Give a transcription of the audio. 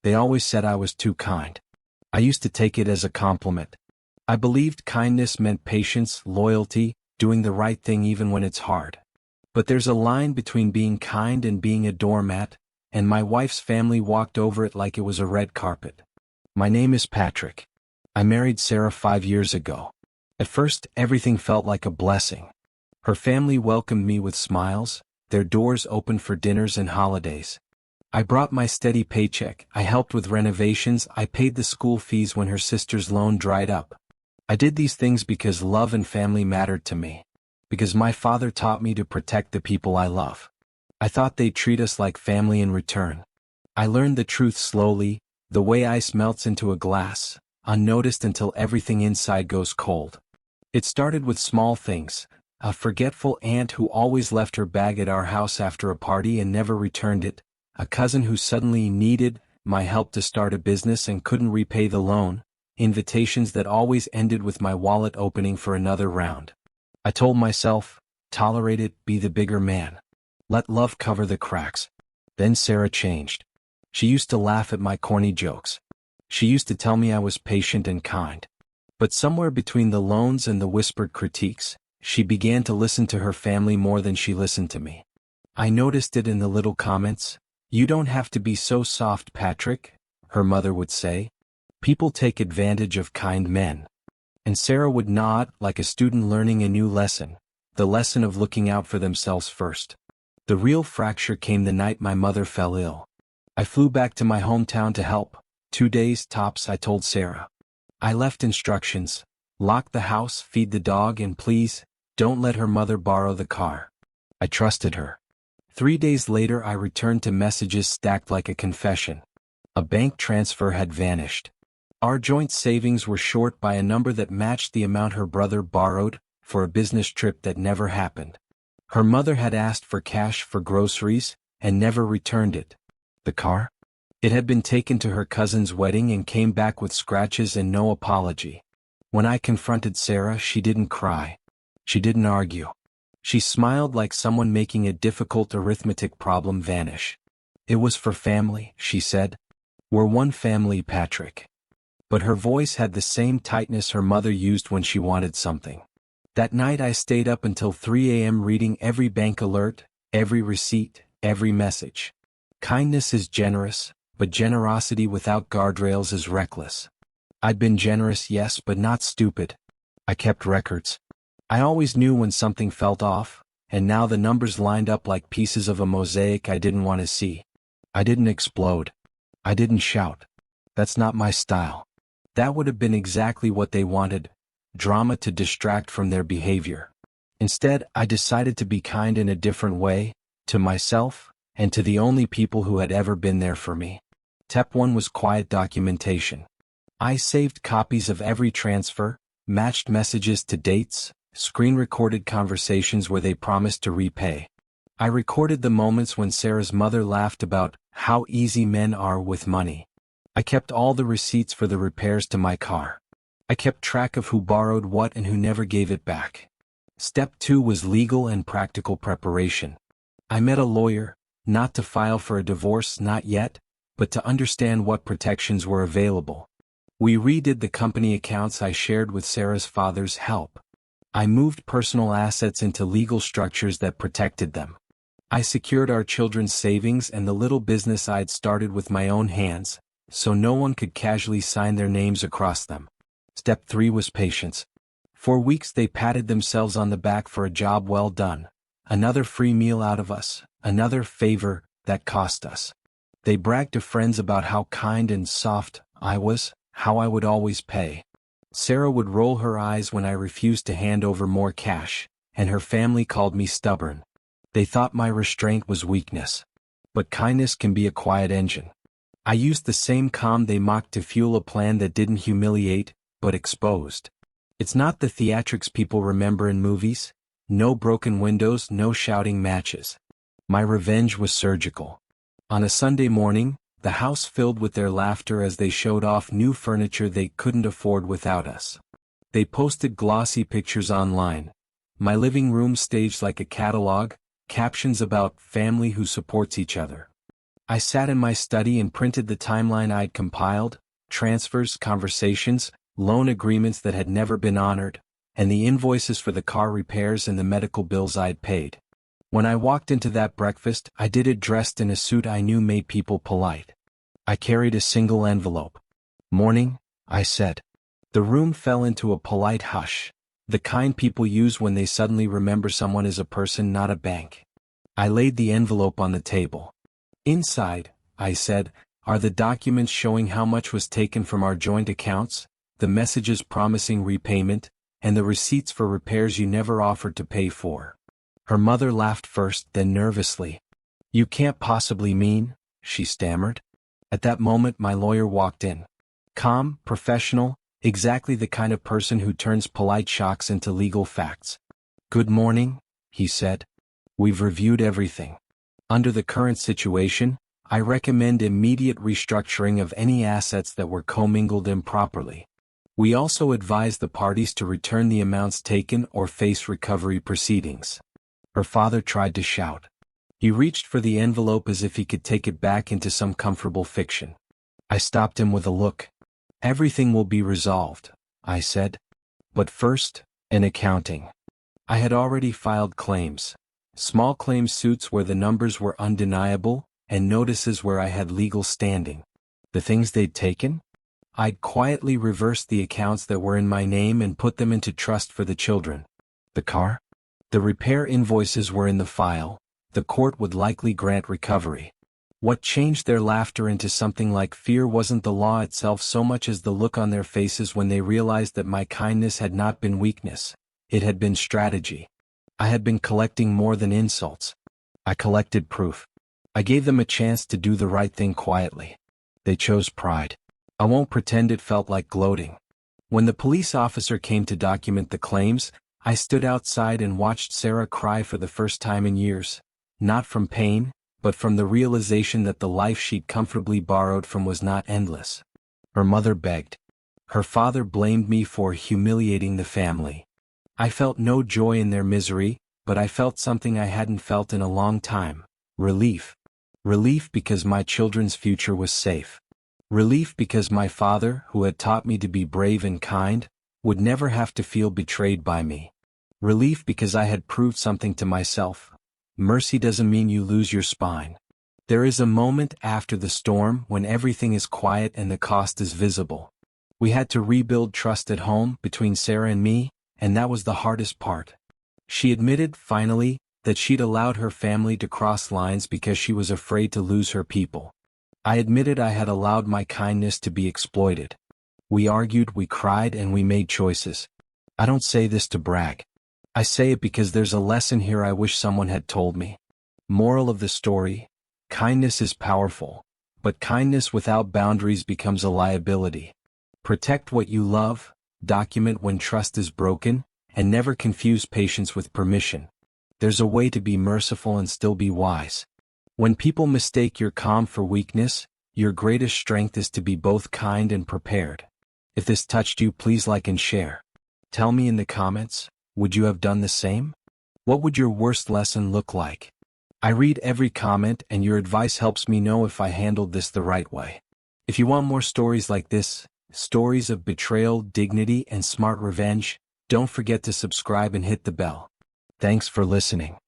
They always said I was too kind. I used to take it as a compliment. I believed kindness meant patience, loyalty, doing the right thing even when it's hard. But there's a line between being kind and being a doormat, and my wife's family walked over it like it was a red carpet. My name is Patrick. I married Sarah 5 years ago. At first, everything felt like a blessing. Her family welcomed me with smiles, their doors open for dinners and holidays. I brought my steady paycheck, I helped with renovations, I paid the school fees when her sister's loan dried up. I did these things because love and family mattered to me. Because my father taught me to protect the people I love. I thought they'd treat us like family in return. I learned the truth slowly, the way ice melts into a glass, unnoticed until everything inside goes cold. It started with small things. A forgetful aunt who always left her bag at our house after a party and never returned it. A cousin who suddenly needed my help to start a business and couldn't repay the loan. Invitations that always ended with my wallet opening for another round. I told myself, tolerate it, be the bigger man. Let love cover the cracks. Then Sarah changed. She used to laugh at my corny jokes. She used to tell me I was patient and kind. But somewhere between the loans and the whispered critiques, she began to listen to her family more than she listened to me. I noticed it in the little comments. You don't have to be so soft, Patrick, her mother would say. People take advantage of kind men. And Sarah would nod like a student learning a new lesson, the lesson of looking out for themselves first. The real fracture came the night my mother fell ill. I flew back to my hometown to help. 2 days tops, I told Sarah. I left instructions. Lock the house, feed the dog, and please, don't let her mother borrow the car. I trusted her. 3 days later I returned to messages stacked like a confession. A bank transfer had vanished. Our joint savings were short by a number that matched the amount her brother borrowed for a business trip that never happened. Her mother had asked for cash for groceries and never returned it. The car? It had been taken to her cousin's wedding and came back with scratches and no apology. When I confronted Sarah, she didn't cry. She didn't argue. She smiled like someone making a difficult arithmetic problem vanish. It was for family, she said. We're one family, Patrick. But her voice had the same tightness her mother used when she wanted something. That night I stayed up until 3 a.m. reading every bank alert, every receipt, every message. Kindness is generous, but generosity without guardrails is reckless. I'd been generous, yes, but not stupid. I kept records. I always knew when something felt off, and now the numbers lined up like pieces of a mosaic I didn't want to see. I didn't explode. I didn't shout. That's not my style. That would have been exactly what they wanted, drama to distract from their behavior. Instead, I decided to be kind in a different way, to myself, and to the only people who had ever been there for me. Step 1 was quiet documentation. I saved copies of every transfer, matched messages to dates, screen-recorded conversations where they promised to repay. I recorded the moments when Sarah's mother laughed about how easy men are with money. I kept all the receipts for the repairs to my car. I kept track of who borrowed what and who never gave it back. Step 2 was legal and practical preparation. I met a lawyer, not to file for a divorce, not yet, but to understand what protections were available. We redid the company accounts I shared with Sarah's father's help. I moved personal assets into legal structures that protected them. I secured our children's savings and the little business I'd started with my own hands, so no one could casually sign their names across them. Step 3 was patience. For weeks they patted themselves on the back for a job well done, another free meal out of us, another favor that cost us. They bragged to friends about how kind and soft I was, how I would always pay. Sarah would roll her eyes when I refused to hand over more cash, and her family called me stubborn. They thought my restraint was weakness. But kindness can be a quiet engine. I used the same calm they mocked to fuel a plan that didn't humiliate, but exposed. It's not the theatrics people remember in movies. No broken windows, no shouting matches. My revenge was surgical. On a Sunday morning, the house filled with their laughter as they showed off new furniture they couldn't afford without us. They posted glossy pictures online. My living room staged like a catalog, captions about family who supports each other. I sat in my study and printed the timeline I'd compiled: transfers, conversations, loan agreements that had never been honored, and the invoices for the car repairs and the medical bills I'd paid. When I walked into that breakfast, I did it dressed in a suit I knew made people polite. I carried a single envelope. "Morning," I said. The room fell into a polite hush, the kind people use when they suddenly remember someone is a person, not a bank. I laid the envelope on the table. "Inside," I said, "are the documents showing how much was taken from our joint accounts, the messages promising repayment, and the receipts for repairs you never offered to pay for." Her mother laughed first, then nervously. "You can't possibly mean," she stammered. At that moment my lawyer walked in. Calm, professional, exactly the kind of person who turns polite shocks into legal facts. "Good morning," he said. "We've reviewed everything. Under the current situation, I recommend immediate restructuring of any assets that were commingled improperly. We also advise the parties to return the amounts taken or face recovery proceedings." Her father tried to shout. He reached for the envelope as if he could take it back into some comfortable fiction. I stopped him with a look. "Everything will be resolved," I said. "But first, an accounting." I had already filed claims. Small claim suits where the numbers were undeniable, and notices where I had legal standing. The things they'd taken? I'd quietly reversed the accounts that were in my name and put them into trust for the children. The car? The repair invoices were in the file. The court would likely grant recovery. What changed their laughter into something like fear wasn't the law itself so much as the look on their faces when they realized that my kindness had not been weakness, it had been strategy. I had been collecting more than insults. I collected proof. I gave them a chance to do the right thing quietly. They chose pride. I won't pretend it felt like gloating. When the police officer came to document the claims, I stood outside and watched Sarah cry for the first time in years. Not from pain, but from the realization that the life she'd comfortably borrowed from was not endless. Her mother begged. Her father blamed me for humiliating the family. I felt no joy in their misery, but I felt something I hadn't felt in a long time: relief. Relief because my children's future was safe. Relief because my father, who had taught me to be brave and kind, would never have to feel betrayed by me. Relief because I had proved something to myself. Mercy doesn't mean you lose your spine. There is a moment after the storm when everything is quiet and the cost is visible. We had to rebuild trust at home between Sarah and me, and that was the hardest part. She admitted, finally, that she'd allowed her family to cross lines because she was afraid to lose her people. I admitted I had allowed my kindness to be exploited. We argued, we cried, and we made choices. I don't say this to brag. I say it because there's a lesson here I wish someone had told me. Moral of the story: kindness is powerful, but kindness without boundaries becomes a liability. Protect what you love, document when trust is broken, and never confuse patience with permission. There's a way to be merciful and still be wise. When people mistake your calm for weakness, your greatest strength is to be both kind and prepared. If this touched you, please like and share. Tell me in the comments, would you have done the same? What would your worst lesson look like? I read every comment, and your advice helps me know if I handled this the right way. If you want more stories like this, stories of betrayal, dignity, and smart revenge, don't forget to subscribe and hit the bell. Thanks for listening.